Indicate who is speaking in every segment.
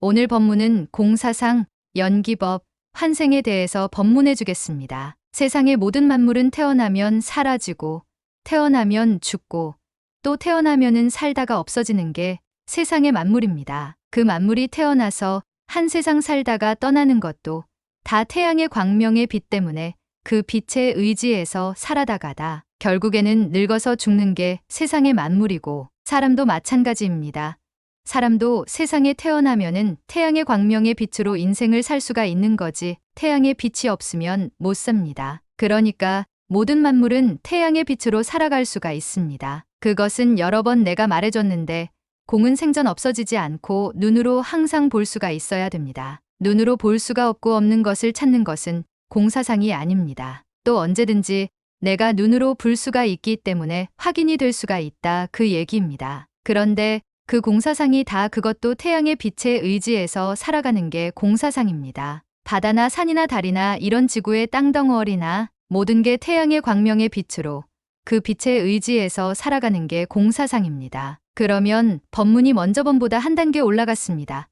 Speaker 1: 오늘 법문은 공사상, 연기법, 환생에 대해서 법문해 주겠습니다. 세상의 모든 만물은 태어나면 사라지고, 태어나면 죽고, 또 태어나면은 살다가 없어지는 게 세상의 만물입니다. 그 만물이 태어나서 한 세상 살다가 떠나는 것도 다 태양의 광명의 빛 때문에 그 빛에 의지해서 살아다가다 결국에는 늙어서 죽는 게 세상의 만물이고, 사람도 마찬가지입니다. 사람도 세상에 태어나면은 태양의 광명의 빛으로 인생을 살 수가 있는 거지 태양의 빛이 없으면 못 삽니다. 그러니까 모든 만물은 태양의 빛으로 살아갈 수가 있습니다. 그것은 여러 번 내가 말해줬는데 공은 생전 없어지지 않고 눈으로 항상 볼 수가 있어야 됩니다. 눈으로 볼 수가 없고 없는 것을 찾는 것은 공사상이 아닙니다. 또 언제든지 내가 눈으로 볼 수가 있기 때문에 확인이 될 수가 있다 그 얘기입니다. 그런데 그 공사상이 다 그것도 태양의 빛에 의지해서 살아가는 게 공사상입니다. 바다나 산이나 달이나 이런 지구의 땅덩어리나 모든 게 태양의 광명의 빛으로 그 빛에 의지해서 살아가는 게 공사상입니다. 그러면 법문이 먼저 번보다 한 단계 올라갔습니다.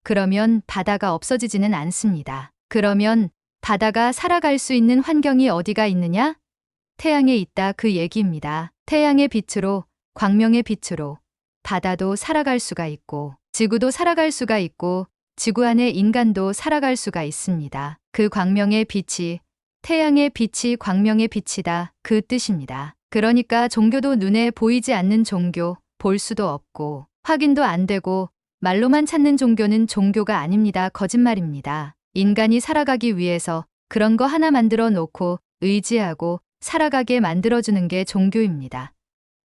Speaker 1: 그러면 바다가 없어지지는 않습니다. 그러면 바다가 살아갈 수 있는 환경이 어디가 있느냐? 태양에 있다 그 얘기입니다. 태양의 빛으로, 광명의 빛으로 바다도 살아갈 수가 있고, 지구도 살아갈 수가 있고, 지구 안에 인간도 살아갈 수가 있습니다. 그 광명의 빛이, 태양의 빛이 광명의 빛이다 그 뜻입니다. 그러니까 종교도 눈에 보이지 않는 종교, 볼 수도 없고, 확인도 안 되고, 말로만 찾는 종교는 종교가 아닙니다. 거짓말입니다. 인간이 살아가기 위해서 그런 거 하나 만들어 놓고 의지하고 살아가게 만들어주는 게 종교입니다.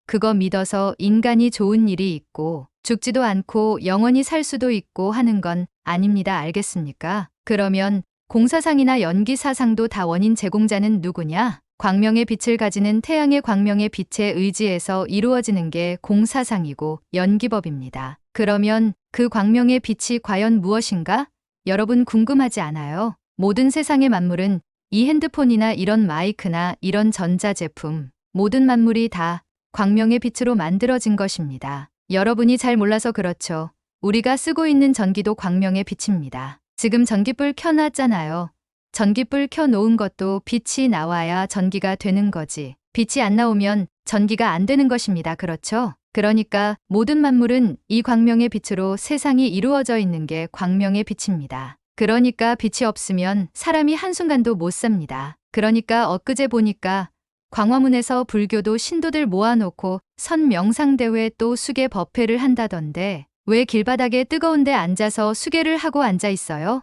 Speaker 1: 그거 믿어서 인간이 좋은 일이 있고 죽지도 않고 영원히 살 수도 있고 하는 건 아닙니다. 알겠습니까? 그러면 공사상이나 연기사상도 다 원인 제공자는 누구냐? 광명의 빛을 가지는 태양의 광명의 빛에 의지해서 이루어지는 게 공사상이고 연기법입니다. 그러면 그 광명의 빛이 과연 무엇인가? 여러분 궁금하지 않아요? 모든 세상의 만물은 이 핸드폰이나 이런 마이크나 이런 전자제품, 모든 만물이 다 광명의 빛으로 만들어진 것입니다. 여러분이 잘 몰라서 그렇죠. 우리가 쓰고 있는 전기도 광명의 빛입니다. 지금 전기불 켜놨잖아요. 전기불 켜놓은 것도 빛이 나와야 전기가 되는 거지. 빛이 안 나오면 전기가 안 되는 것입니다. 그렇죠? 그러니까 모든 만물은 이 광명의 빛으로 세상이 이루어져 있는 게 광명의 빛입니다. 그러니까 빛이 없으면 사람이 한순간도 못 삽니다. 그러니까 엊그제 보니까 광화문에서 불교도 신도들 모아놓고 선명상대회 또 수계 법회를 한다던데 왜 길바닥에 뜨거운데 앉아서 수계를 하고 앉아 있어요?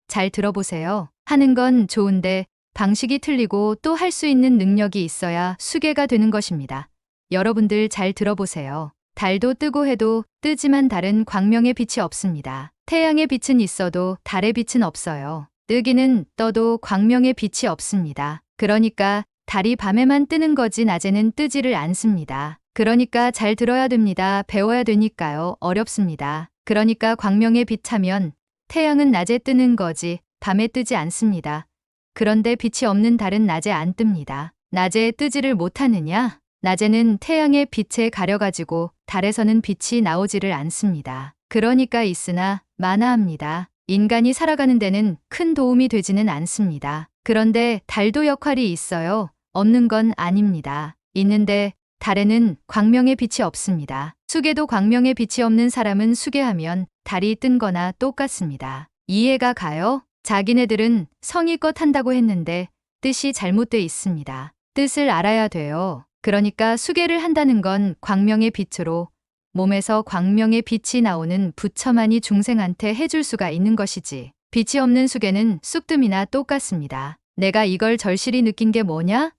Speaker 1: 잘 들어보세요. 하는 건 좋은데 방식이 틀리고 또 할 수 있는 능력이 있어야 수계가 되는 것입니다. 여러분들 잘 들어보세요. 달도 뜨고 해도 뜨지만 달은 광명의 빛이 없습니다. 태양의 빛은 있어도 달의 빛은 없어요. 뜨기는 떠도 광명의 빛이 없습니다. 그러니까 달이 밤에만 뜨는 거지 낮에는 뜨지를 않습니다. 그러니까 잘 들어야 됩니다. 배워야 되니까요. 어렵습니다. 그러니까 광명의 빛 하면 태양은 낮에 뜨는 거지 밤에 뜨지 않습니다. 그런데 빛이 없는 달은 낮에 안 뜹니다. 낮에 뜨지를 못하느냐? 낮에는 태양의 빛에 가려가지고 달에서는 빛이 나오지를 않습니다. 그러니까 있으나 마나합니다. 인간이 살아가는 데는 큰 도움이 되지는 않습니다. 그런데 달도 역할이 있어요. 없는 건 아닙니다. 있는데 달에는 광명의 빛이 없습니다. 수계도 광명의 빛이 없는 사람은 수계하면 달이 뜬 거나 똑같습니다. 이해가 가요? 자기네들은 성의껏 한다고 했는데 뜻이 잘못돼 있습니다. 뜻을 알아야 돼요. 그러니까 수계를 한다는 건 광명의 빛으로 몸에서 광명의 빛이 나오는 부처만이 중생한테 해줄 수가 있는 것이지. 빛이 없는 수계는 쑥뜸이나 똑같습니다. 내가 이걸 절실히 느낀 게 뭐냐?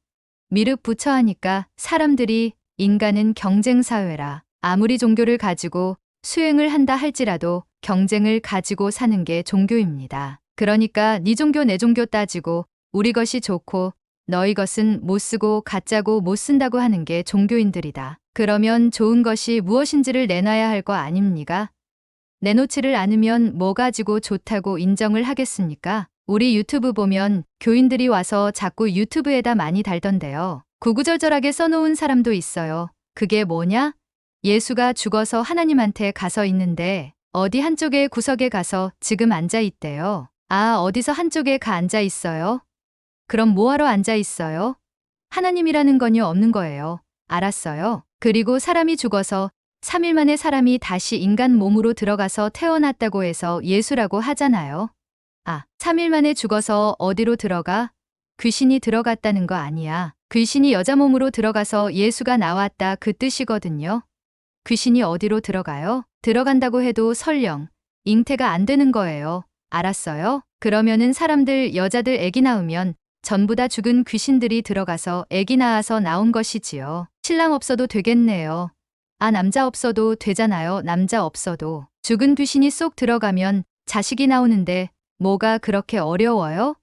Speaker 1: 미륵 부처 하니까 사람들이 인간은 경쟁사회라. 아무리 종교를 가지고 수행을 한다 할지라도 경쟁을 가지고 사는 게 종교입니다. 그러니까 네 종교 내 종교 따지고 우리 것이 좋고 너희 것은 못 쓰고 가짜고 못 쓴다고 하는 게 종교인들이다. 그러면 좋은 것이 무엇인지를 내놔야 할 거 아닙니까? 내놓지를 않으면 뭐 가지고 좋다고 인정을 하겠습니까? 우리 유튜브 보면 교인들이 와서 자꾸 유튜브에다 많이 달던데요. 구구절절하게 써놓은 사람도 있어요. 그게 뭐냐? 예수가 죽어서 하나님한테 가서 있는데 어디 한쪽의 구석에 가서 지금 앉아 있대요. 아, 어디서 한쪽에 가 앉아 있어요? 그럼 뭐하러 앉아 있어요? 하나님이라는 건요 없는 거예요. 알았어요. 그리고 사람이 죽어서 3일 만에 사람이 다시 인간 몸으로 들어가서 태어났다고 해서 예수라고 하잖아요. 아, 3일 만에 죽어서 어디로 들어가? 귀신이 들어갔다는 거 아니야. 귀신이 여자 몸으로 들어가서 예수가 나왔다 그 뜻이거든요. 귀신이 어디로 들어가요? 들어간다고 해도 설령 잉태가 안 되는 거예요. 알았어요? 그러면은 사람들, 여자들 애기 낳으면 전부 다 죽은 귀신들이 들어가서 애기 낳아서 나온 것이지요. 신랑 없어도 되겠네요. 아, 남자 없어도 되잖아요. 남자 없어도. 죽은 귀신이 쏙 들어가면 자식이 나오는데 뭐가 그렇게 어려워요?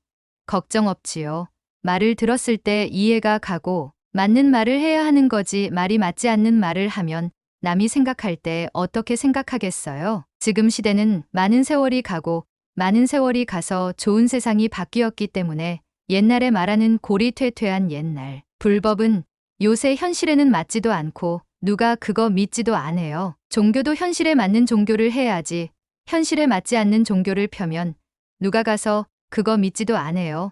Speaker 1: 걱정 없지요. 말을 들었을 때 이해가 가고 맞는 말을 해야 하는 거지 말이 맞지 않는 말을 하면 남이 생각할 때 어떻게 생각하겠어요? 지금 시대는 많은 세월이 가고 많은 세월이 가서 좋은 세상이 바뀌었기 때문에 옛날에 말하는 고리퇴퇴한 옛날 불법은 요새 현실에는 맞지도 않고 누가 그거 믿지도 않아요. 종교도 현실에 맞는 종교를 해야지 현실에 맞지 않는 종교를 펴면 누가 가서 그거 믿지도 않아요.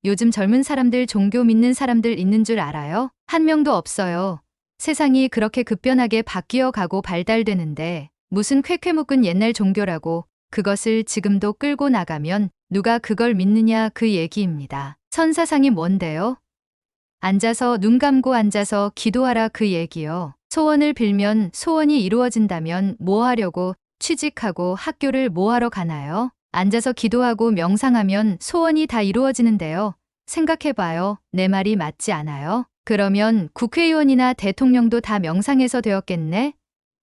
Speaker 1: 요즘 젊은 사람들 종교 믿는 사람들 있는 줄 알아요? 한 명도 없어요. 세상이 그렇게 급변하게 바뀌어 가고 발달되는데 무슨 쾌쾌 묶은 옛날 종교라고 그것을 지금도 끌고 나가면 누가 그걸 믿느냐 그 얘기입니다. 선사상이 뭔데요? 앉아서 눈 감고 앉아서 기도하라 그 얘기요. 소원을 빌면 소원이 이루어진다면 뭐 하려고 취직하고 학교를 뭐 하러 가나요? 앉아서 기도하고 명상하면 소원이 다 이루어지는데요. 생각해봐요. 내 말이 맞지 않아요? 그러면 국회의원이나 대통령도 다 명상해서 되었겠네?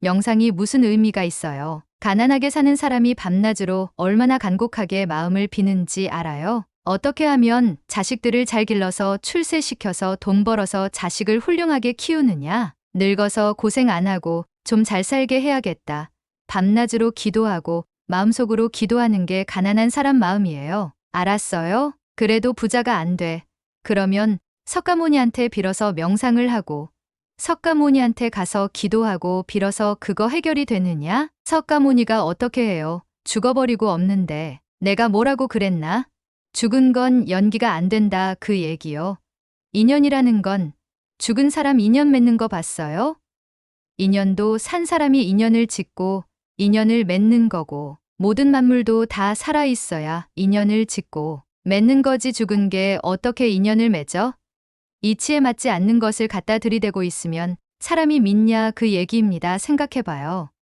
Speaker 1: 명상이 무슨 의미가 있어요? 가난하게 사는 사람이 밤낮으로 얼마나 간곡하게 마음을 비는지 알아요? 어떻게 하면 자식들을 잘 길러서 출세시켜서 돈 벌어서 자식을 훌륭하게 키우느냐? 늙어서 고생 안 하고 좀 잘 살게 해야겠다. 밤낮으로 기도하고 마음속으로 기도하는 게 가난한 사람 마음이에요. 알았어요? 그래도 부자가 안 돼. 그러면 석가모니한테 빌어서 명상을 하고 석가모니한테 가서 기도하고 빌어서 그거 해결이 되느냐? 석가모니가 어떻게 해요? 죽어버리고 없는데 내가 뭐라고 그랬나? 죽은 건 연기가 안 된다 그 얘기요. 인연이라는 건 죽은 사람 인연 맺는 거 봤어요? 인연도 산 사람이 인연을 짓고 인연을 맺는 거고 모든 만물도 다 살아있어야 인연을 짓고 맺는 거지 죽은 게 어떻게 인연을 맺어? 이치에 맞지 않는 것을 갖다 들이대고 있으면 사람이 믿냐 그 얘기입니다. 생각해봐요.